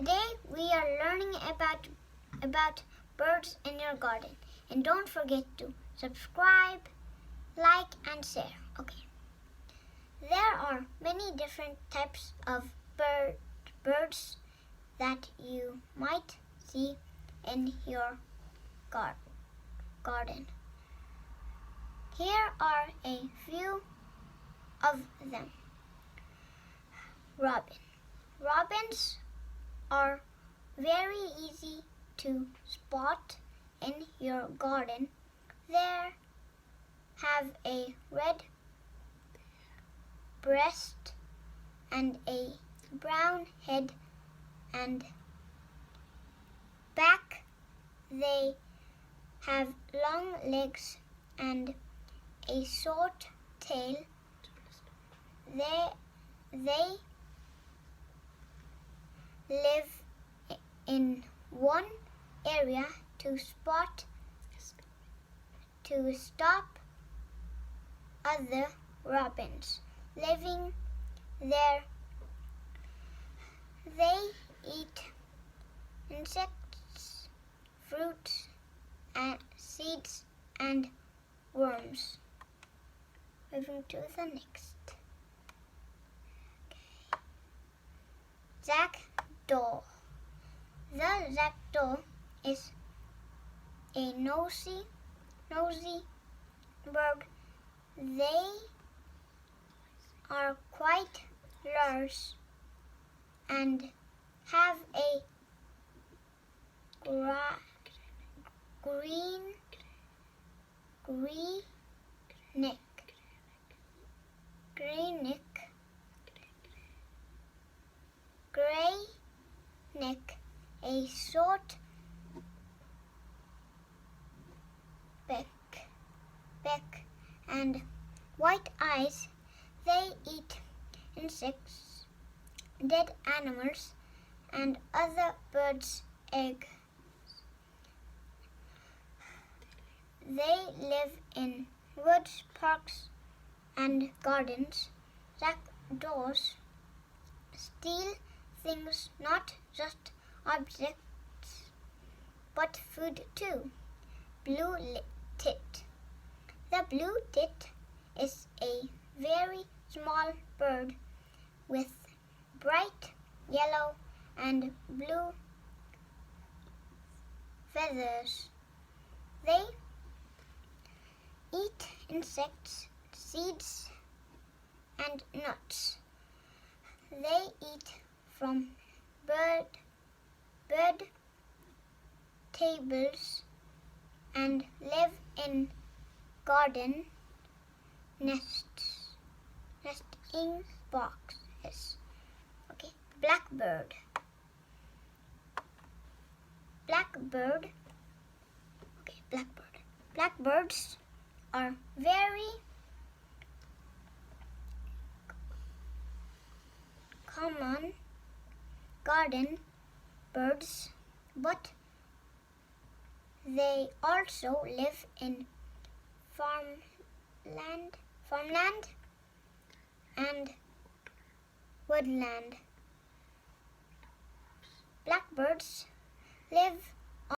Today we are learning about birds in your garden. And don't forget to subscribe, like and share. Okay. There are many different types of birds that you might see in your garden. Here are a few of them. Robins are very easy to spot in your garden. They have a red breast and a brown head and back. They have long legs and a short tail. They live in one area to stop other robins living there. They eat insects, fruits, and seeds and worms. Moving to the next. Jackdaw. The jackdaw is a nosy bird. They are quite large and have a green neck. Gray neck, a short beak, and white eyes. They eat insects, dead animals, and other birds' eggs. They live in woods, parks, and gardens. Jackdaws steal things, not just objects, but food too. Blue tit. The blue tit is a very small bird with bright yellow and blue feathers. They eat insects, seeds, and nuts. They eat from bird tables and live in garden nesting boxes. Okay, blackbird. Blackbirds are very common garden birds, but they also live in farmland and woodland. Blackbirds live